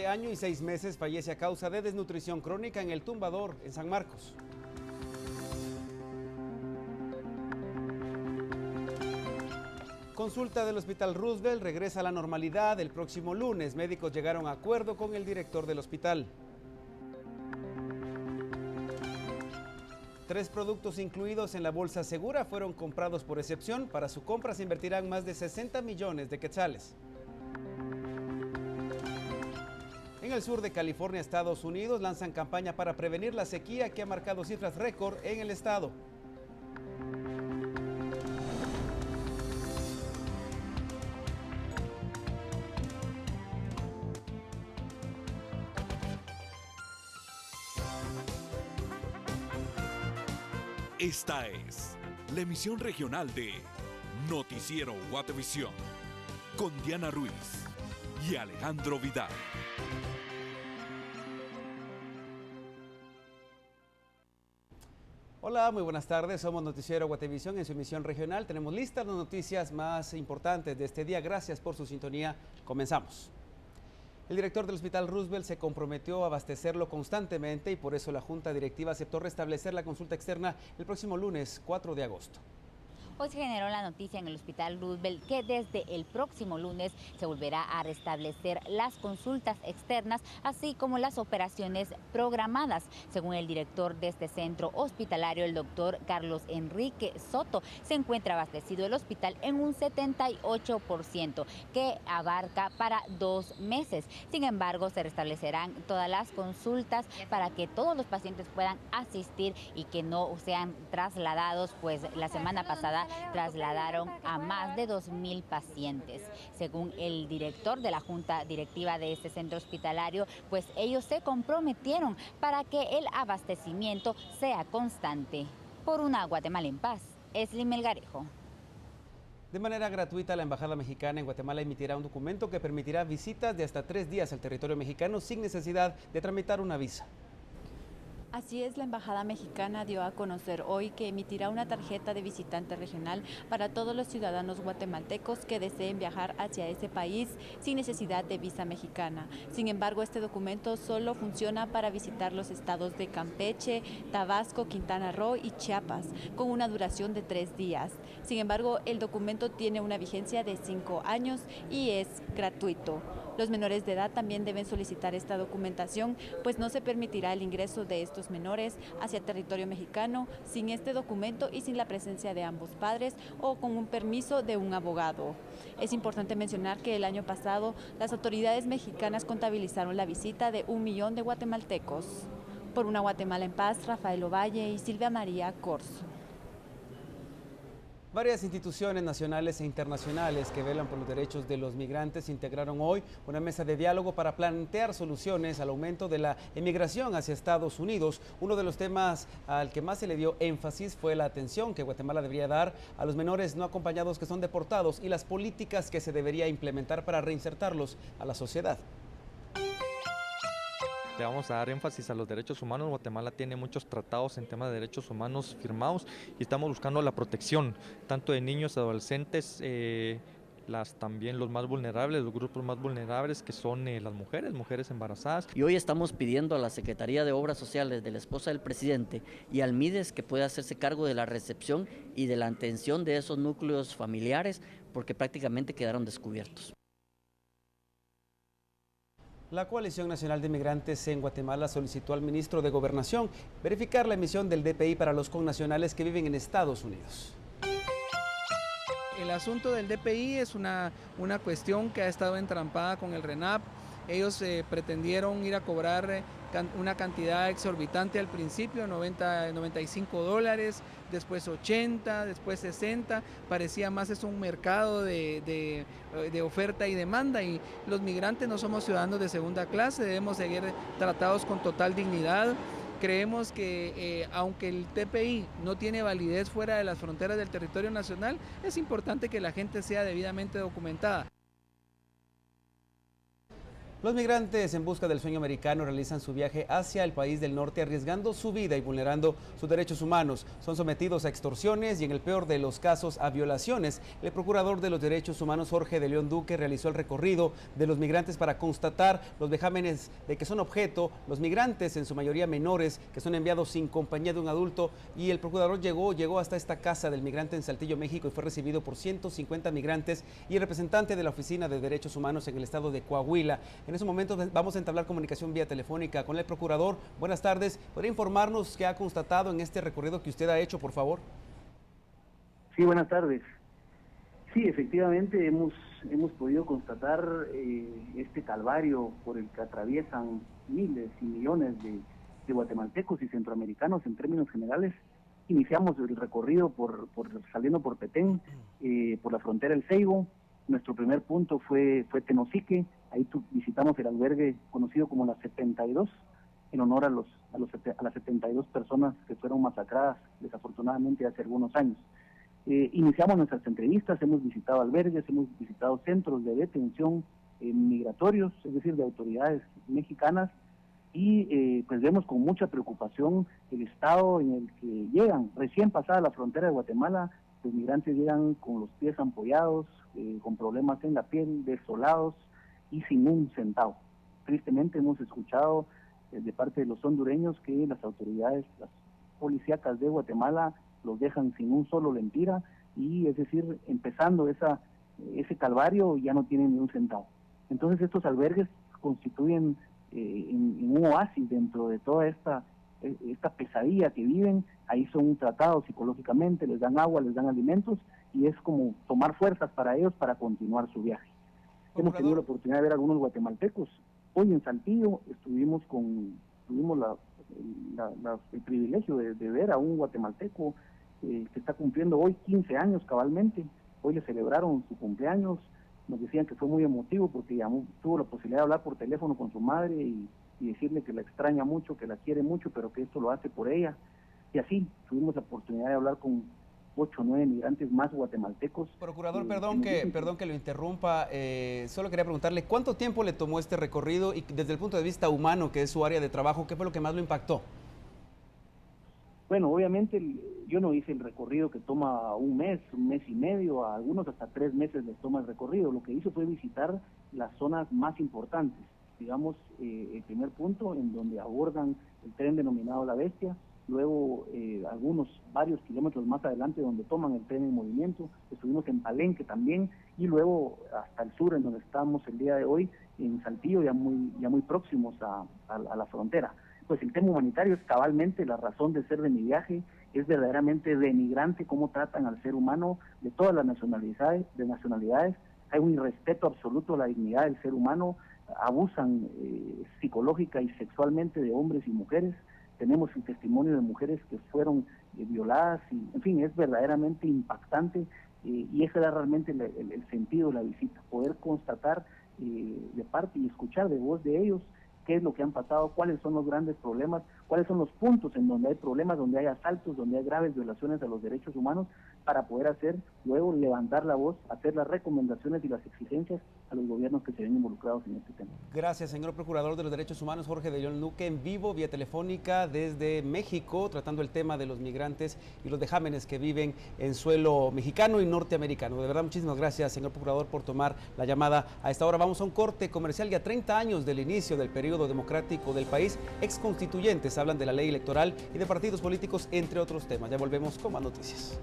año y 6 meses fallece a causa de desnutrición crónica en El Tumbador, en San Marcos. Consulta del Hospital Roosevelt regresa a la normalidad el próximo lunes. Médicos llegaron a acuerdo con el director del hospital. 3 productos incluidos en la bolsa segura fueron comprados por excepción. Para su compra se invertirán más de 60 millones de quetzales. En el sur de California, Estados Unidos, lanzan campaña para prevenir la sequía que ha marcado cifras récord en el estado. Esta es la emisión regional de Noticiero Guatevisión con Diana Ruiz y Alejandro Vidal. Hola, muy buenas tardes. Somos Noticiero Guatevisión en su emisión regional. Tenemos listas las noticias más importantes de este día. Gracias por su sintonía. Comenzamos. El director del Hospital Roosevelt se comprometió a abastecerlo constantemente y por eso la Junta Directiva aceptó restablecer la consulta externa el próximo lunes 4 de agosto. Hoy se generó la noticia en el Hospital Roosevelt que desde el próximo lunes se volverá a restablecer las consultas externas, así como las operaciones programadas. Según el director de este centro hospitalario, el doctor Carlos Enrique Soto, se encuentra abastecido el hospital en un 78%, que abarca para 2 meses. Sin embargo, se restablecerán todas las consultas para que todos los pacientes puedan asistir y que no sean trasladados, pues la semana pasada trasladaron a más de 2.000 pacientes. Según el director de la Junta Directiva de este centro hospitalario, pues ellos se comprometieron para que el abastecimiento sea constante. Por una Guatemala en paz, Esli Melgarejo. De manera gratuita, la Embajada Mexicana en Guatemala emitirá un documento que permitirá visitas de hasta 3 días al territorio mexicano sin necesidad de tramitar una visa. Así es, la Embajada Mexicana dio a conocer hoy que emitirá una tarjeta de visitante regional para todos los ciudadanos guatemaltecos que deseen viajar hacia ese país sin necesidad de visa mexicana. Sin embargo, este documento solo funciona para visitar los estados de Campeche, Tabasco, Quintana Roo y Chiapas, con una duración de 3 días. Sin embargo, el documento tiene una vigencia de 5 años y es gratuito. Los menores de edad también deben solicitar esta documentación, pues no se permitirá el ingreso de estos menores hacia territorio mexicano sin este documento y sin la presencia de ambos padres o con un permiso de un abogado. Es importante mencionar que el año pasado las autoridades mexicanas contabilizaron la visita de 1 millón de guatemaltecos. Por una Guatemala en paz, Rafael Ovalle y Silvia María Corzo. Varias instituciones nacionales e internacionales que velan por los derechos de los migrantes integraron hoy una mesa de diálogo para plantear soluciones al aumento de la emigración hacia Estados Unidos. Uno de los temas al que más se le dio énfasis fue la atención que Guatemala debería dar a los menores no acompañados que son deportados y las políticas que se debería implementar para reinsertarlos a la sociedad. Le vamos a dar énfasis a los derechos humanos. Guatemala tiene muchos tratados en tema de derechos humanos firmados y estamos buscando la protección tanto de niños, adolescentes, también los más vulnerables, los grupos más vulnerables que son las mujeres embarazadas. Y hoy estamos pidiendo a la Secretaría de Obras Sociales de la esposa del presidente y al MIDES que pueda hacerse cargo de la recepción y de la atención de esos núcleos familiares porque prácticamente quedaron descubiertos. La Coalición Nacional de Migrantes en Guatemala solicitó al ministro de Gobernación verificar la emisión del DPI para los connacionales que viven en Estados Unidos. El asunto del DPI es una cuestión que ha estado entrampada con el RENAP. Ellos pretendieron ir a cobrar una cantidad exorbitante al principio, 95 dólares, después 80, después 60. Parecía más es un mercado de oferta y demanda, y los migrantes no somos ciudadanos de segunda clase, debemos seguir tratados con total dignidad. Creemos que aunque el TPI no tiene validez fuera de las fronteras del territorio nacional, es importante que la gente sea debidamente documentada. Los migrantes en busca del sueño americano realizan su viaje hacia el país del norte arriesgando su vida y vulnerando sus derechos humanos. Son sometidos a extorsiones y en el peor de los casos a violaciones. El procurador de los derechos humanos Jorge de León Duque realizó el recorrido de los migrantes para constatar los vejámenes de que son objeto los migrantes, en su mayoría menores, que son enviados sin compañía de un adulto. Y el procurador llegó hasta esta casa del migrante en Saltillo, México, y fue recibido por 150 migrantes y el representante de la Oficina de Derechos Humanos en el estado de Coahuila. En ese momento vamos a entablar comunicación vía telefónica con el procurador. Buenas tardes. ¿Podría informarnos qué ha constatado en este recorrido que usted ha hecho, por favor? Sí, buenas tardes. Sí, efectivamente hemos podido constatar este calvario por el que atraviesan miles y millones de guatemaltecos y centroamericanos en términos generales. Iniciamos el recorrido saliendo por Petén, por la frontera del Seibo. Nuestro primer punto fue Tenosique. Ahí visitamos el albergue conocido como las 72, en honor a las 72 personas que fueron masacradas desafortunadamente hace algunos años. Iniciamos nuestras entrevistas, hemos visitado albergues, hemos visitado centros de detención migratorios, es decir, de autoridades mexicanas, y pues vemos con mucha preocupación el estado en el que llegan. Recién pasada la frontera de Guatemala, los migrantes llegan con los pies ampollados, con problemas en la piel, desolados y sin un centavo. Tristemente hemos escuchado de parte de los hondureños que las autoridades, las policíacas de Guatemala, los dejan sin un solo lempira, y es decir, empezando ese calvario, ya no tienen ni un centavo. Entonces estos albergues constituyen en un oasis dentro de toda esta pesadilla que viven. Ahí son tratados psicológicamente, les dan agua, les dan alimentos, y es como tomar fuerzas para ellos para continuar su viaje. Hemos tenido la oportunidad de ver a algunos guatemaltecos. Hoy en Saltillo tuvimos el privilegio de ver a un guatemalteco que está cumpliendo hoy 15 años cabalmente. Hoy le celebraron su cumpleaños. Nos decían que fue muy emotivo porque tuvo la posibilidad de hablar por teléfono con su madre y decirle que la extraña mucho, que la quiere mucho, pero que esto lo hace por ella. Y así tuvimos la oportunidad de hablar con 8 o 9 migrantes más guatemaltecos. Procurador, perdón que lo interrumpa, solo quería preguntarle ¿cuánto tiempo le tomó este recorrido? Y desde el punto de vista humano, que es su área de trabajo, ¿qué fue lo que más lo impactó? Bueno, obviamente yo no hice el recorrido que toma un mes y medio, a algunos hasta 3 meses les toma el recorrido. Lo que hizo fue visitar las zonas más importantes. Digamos, el primer punto en donde abordan el tren denominado La Bestia, luego varios kilómetros más adelante donde toman el tren en movimiento. Estuvimos en Palenque también, y luego hasta el sur, en donde estamos el día de hoy, en Saltillo, ya muy próximos a la frontera. Pues el tema humanitario es cabalmente la razón de ser de mi viaje. Es verdaderamente denigrante cómo tratan al ser humano de todas las nacionalidades. Hay un irrespeto absoluto a la dignidad del ser humano. Abusan psicológica y sexualmente de hombres y mujeres. Tenemos el testimonio de mujeres que fueron violadas, y en fin, es verdaderamente impactante, y ese era realmente el sentido de la visita, poder constatar de parte y escuchar de voz de ellos qué es lo que han pasado, cuáles son los grandes problemas, cuáles son los puntos en donde hay problemas, donde hay asaltos, donde hay graves violaciones a los derechos humanos, para poder luego levantar la voz, hacer las recomendaciones y las exigencias a los gobiernos que se ven involucrados en este tema. Gracias, señor Procurador de los Derechos Humanos Jorge de León Duque, en vivo, vía telefónica, desde México, tratando el tema de los migrantes y los vejámenes que viven en suelo mexicano y norteamericano. De verdad, muchísimas gracias, señor Procurador, por tomar la llamada a esta hora. Vamos a un corte comercial. Ya 30 años del inicio del periodo democrático del país, exconstituyentes hablan de la ley electoral y de partidos políticos, entre otros temas. Ya volvemos con más noticias.